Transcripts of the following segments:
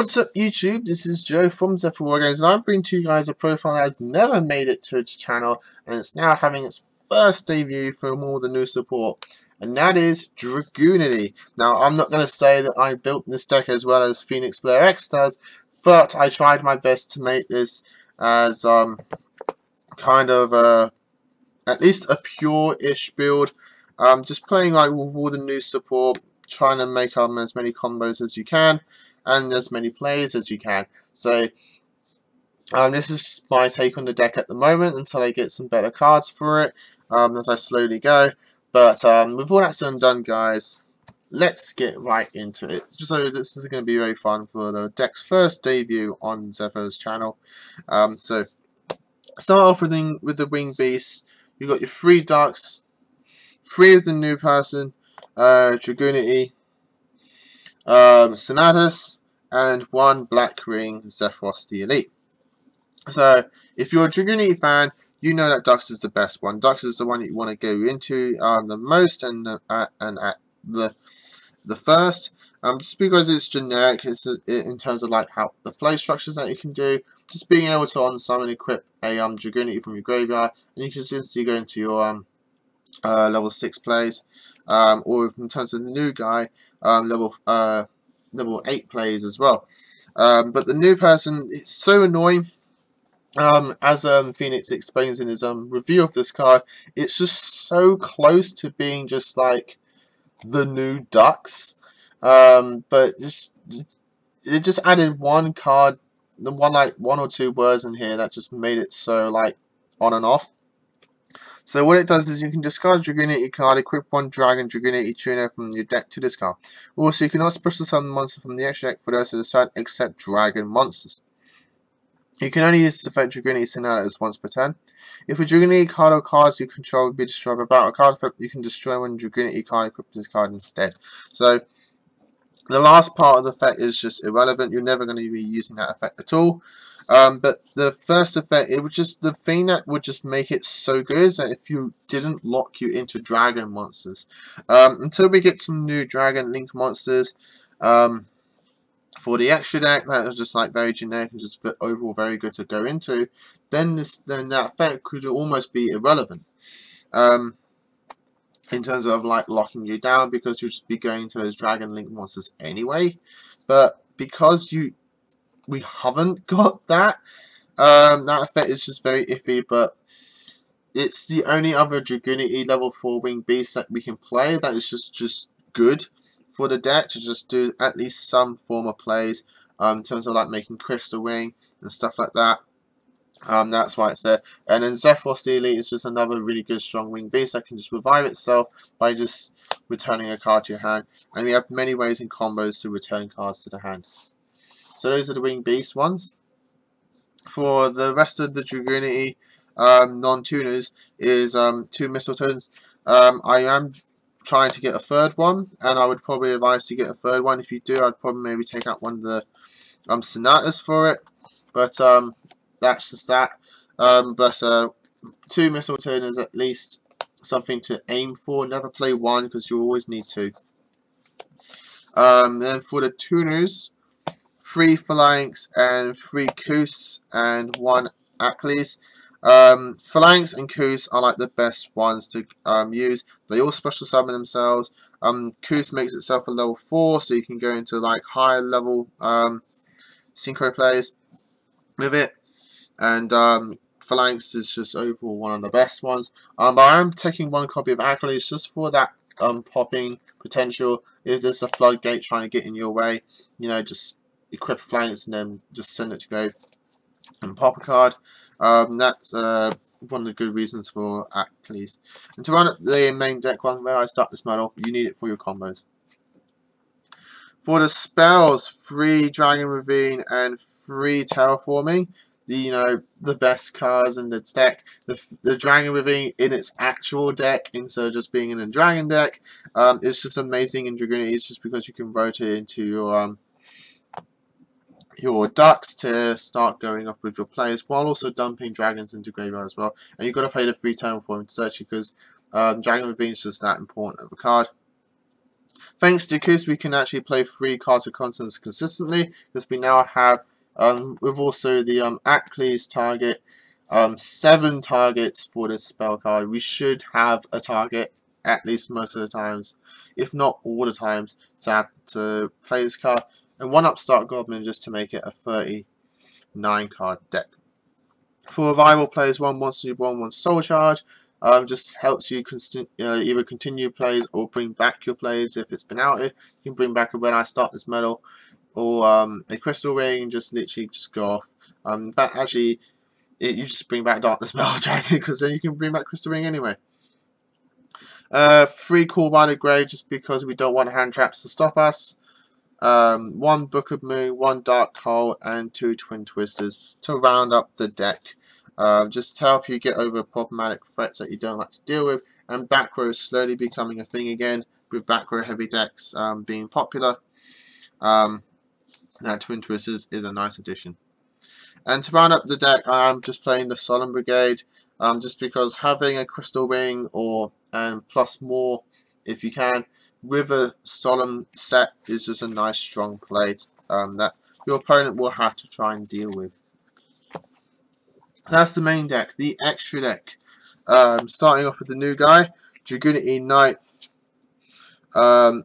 What's up YouTube, this is Joe from Zephyr Wargames and I'm bringing to you guys a profile that has never made it to its channel and it's now having its first debut from all the new support, and that is Dragunity. Now I'm not going to say that I built this deck as well as Phoenix Flare X does, but I tried my best to make this as kind of at least a pure-ish build. Just playing like with all the new support, trying to make as many combos as you can and as many plays as you can. So this is my take on the deck at the moment until I get some better cards for it as I slowly go. But with all that said and done, guys, let's get right into it. So this is going to be very fun for the deck's first debut on Zephyr's channel. So start off with the Winged Beast. You've got your 3 ducks, 3 of the new person, Dragunity, Sonatus, and 1 Black Ring Zephyros the Elite. So if you're a Dragunity fan, you know that Dux is the best one. Dux is the one that you want to go into the most and at the first. Just because it's generic, in terms of like how the play structures that you can do. Just being able to on-summon and equip a Dragunity from your graveyard, and you can just go into your level 6 plays, or in terms of the new guy, level 8 plays as well. But the new person, it's so annoying. As Phoenix explains in his review of this card, it's just so close to being just like the new Ducks. But it just added one card, one or two words in here that just made it so like on and off. So what it does is you can discard a Dragunity card, equip 1 Dragon Dragunity tuner from your deck to this card. Also, you can not special summon monster from the extra deck for the rest of the turn except Dragon monsters. You can only use this effect Dragunity Sonatus once per turn. If a Dragunity card or cards you control will be destroyed by battle card effect, you can destroy one Dragunity card equipped to this card instead. So the last part of the effect is just irrelevant. You're never going to be using that effect at all. But the first effect, it would just, the thing that would just make it so good is that if you didn't lock you into dragon monsters, until we get some new dragon link monsters, for the extra deck that is just like very generic and just overall very good to go into, then that effect could almost be irrelevant. In terms of like locking you down, because you'll just be going to those dragon link monsters anyway. But because we haven't got that, that effect is just very iffy. But it's the only other Dragunity level 4 Winged Beast that we can play that is just good for the deck to just do at least some form of plays in terms of like making Crystal Wing and stuff like that. That's why it's there. And then Zephyros the Elite is just another really good strong Winged Beast that can just revive itself by just returning a card to your hand. And we have many ways in combos to return cards to the hand. So those are the Winged Beast ones. For the rest of the Dragunity non-tuners is 2 Mistletoes. I am trying to get a third one, and I would probably advise to get a third one. If you do, I'd probably maybe take out one of the Sonatas for it. But that's just that. 2 Mistletoes is at least something to aim for. Never play 1 because you always need 2. Then for the tuners, 3 Phalanx and 3 Koos and 1 Achilles. Phalanx and Koos are like the best ones to use. They all special summon themselves. Koos makes itself a level 4, so you can go into like higher level synchro plays with it. And Phalanx is just overall one of the best ones. But I am taking 1 copy of Achilles just for that popping potential. If there's a floodgate trying to get in your way, you know, just equip a Phalanx and then just send it to go and pop a card. That's one of the good reasons for Achilles. And to run the main deck one where I start this model, you need it for your combos. For the spells, 3 Dragon Ravine and 3 Terraforming. The best cards in its deck. The Dragon Ravine in its actual deck, instead of just being in a dragon deck, it's just amazing in Dragunity. It's just because you can rotate into your ducks to start going up with your players, while also dumping dragons into graveyard as well. And you've got to play the 3 Terraforming to search, because Dragon Ravine is just that important of a card. Thanks to Kiss, we can actually play 3 cards of Constance consistently, because we now have, with also the Ackley's target, 7 targets for this spell card. We should have a target at least most of the times, if not all the times, to have to play this card. And 1 Upstart Goblin just to make it a 39 card deck. For revival players, 1 Monster, 1 Soul Charge. Just helps you either continue plays or bring back your plays if it's been outed. You can bring back a When I Start This Medal or a Crystal Ring and just literally just go off. In fact, actually, you just bring back Darkness Metal Dragon because then you can bring back Crystal Ring anyway. 3 Call by the Grave just because we don't want hand traps to stop us. 1 Book of Moon, 1 Dark Hole, and 2 Twin Twisters to round up the deck. Just to help you get over problematic threats that you don't like to deal with, and back row is slowly becoming a thing again, with back row heavy decks being popular. Now Twin Twisters is a nice addition. And to round up the deck, I'm just playing the Solemn Brigade, just because having a Crystal Ring and plus more, if you can, with a Solemn set is just a nice strong play that your opponent will have to try and deal with. That's the main deck. The extra deck. Starting off with the new guy, Dragunity Knight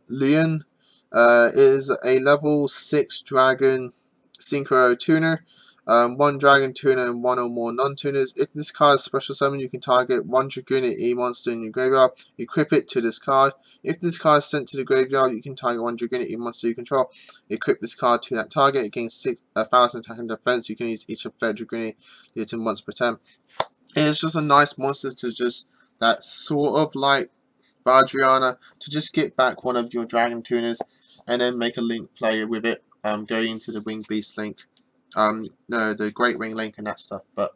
Leon is a level 6 dragon synchro tuner. 1 dragon tuner and 1 or more non-tuners. If this card is special summon, you can target 1 Dragunity monster in your graveyard, equip it to this card. If this card is sent to the graveyard, you can target 1 Dragunity monster you control, equip this card to that target. It gains 1,000 attack and defense. You can use each of their Dragunity until once per turn. It's just a nice monster to just, that sort of like Vajrayana, to just get back one of your dragon tuners and then make a link play with it, going into the Winged Beast link. No, the Great Ring link and that stuff, but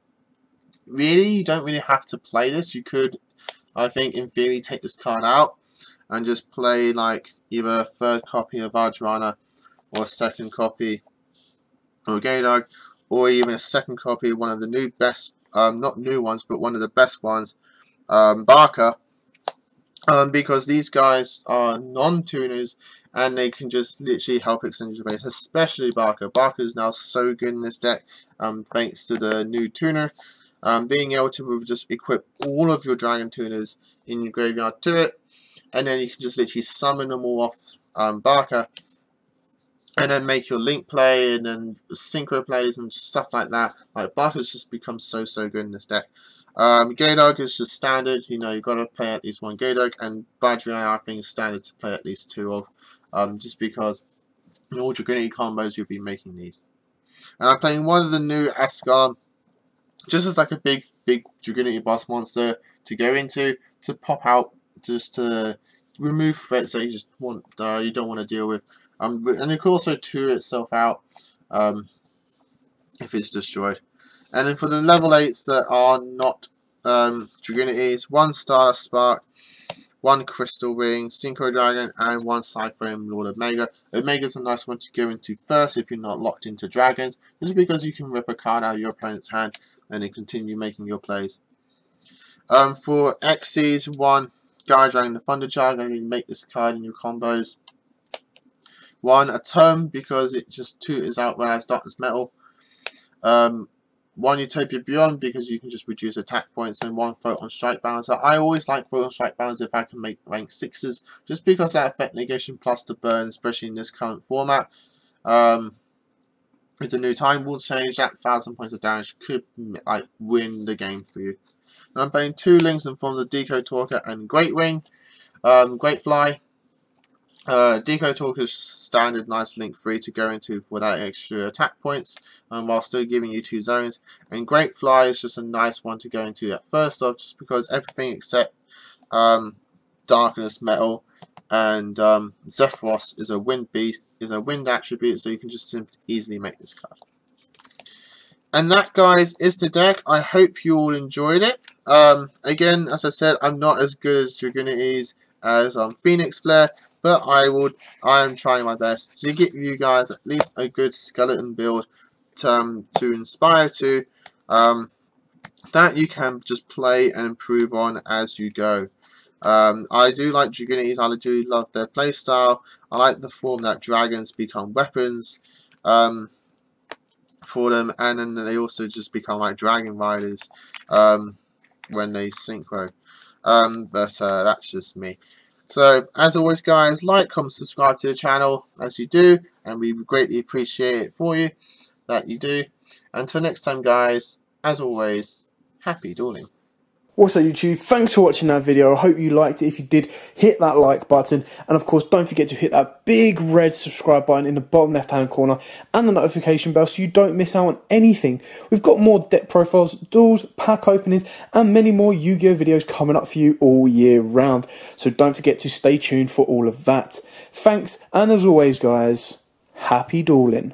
really, you don't really have to play this. You could, I think, in theory, take this card out and just play like either a 3rd copy of Vajrayana or a 2nd copy of Gaydog, or even a 2nd copy of one of the new best, not new ones, but one of the best ones, Barker, because these guys are non-tuners and they can just literally help extend your base, especially Barker. Barker is now so good in this deck, thanks to the new tuner. Being able to just equip all of your dragon tuners in your graveyard to it, and then you can just literally summon them all off Barker, and then make your link play and then synchro plays and just stuff like that. Like, Barker's just become so good in this deck. Gaydog is just standard, you know, you've got to play at least 1 Gaydog, and Vajrayana I think is standard to play at least 2 of, just because in all Dragunity combos you'll be making these. And I'm playing one of the new Asgard, just as like a big Dragunity boss monster to go into, to pop out, just to remove threats that you just want, you don't want to deal with. And it can also tour itself out if it's destroyed. And then for the level 8s that are not Dragunities, 1 Star Spark, 1 Crystal Ring, Synchro Dragon, and 1 Cypher Lord of Omega. Omega's a nice one to go into first if you're not locked into dragons, just because you can rip a card out of your opponent's hand and then continue making your plays. For Xyz, 1 Gyro Dragon the Thunder Child, and you make this card in your combos. 1 Atom, because it just is out when I start this metal. 1 Utopia Beyond, because you can just reduce attack points, and 1 Photon Strike Balancer. I always like Photon Strike Balancer if I can make rank 6s, just because that effect negation plus the burn, especially in this current format. With the new time wall change, that 1,000 points of damage could like win the game for you. And I'm playing 2 links in form of the Deco Talker and Great Ring, Great Fly. Deco Talker is standard, nice link free to go into for that extra attack points, while still giving you 2 zones. And Great Fly is just a nice one to go into at first off, just because everything except Darkness Metal and Zephyros is a wind beast, is a wind attribute, so you can just easily make this card. And that, guys, is the deck. I hope you all enjoyed it. Again, as I said, I'm not as good as Dragunities as Phoenix Flare, but I am trying my best to give you guys at least a good skeleton build to inspire to, that you can just play and improve on as you go. I do like Dragunities. I do love their playstyle. I like the form that dragons become weapons for them, and then they also just become like dragon riders when they synchro. But that's just me. So, as always, guys, like, comment, subscribe to the channel as you do, and we greatly appreciate it for you that you do. Until next time, guys, as always, happy dueling. What's up, YouTube? Thanks for watching that video. I hope you liked it. If you did, hit that like button. And of course, don't forget to hit that big red subscribe button in the bottom left-hand corner and the notification bell so you don't miss out on anything. We've got more deck profiles, duels, pack openings, and many more Yu-Gi-Oh videos coming up for you all year round. So don't forget to stay tuned for all of that. Thanks, and as always, guys, happy dueling.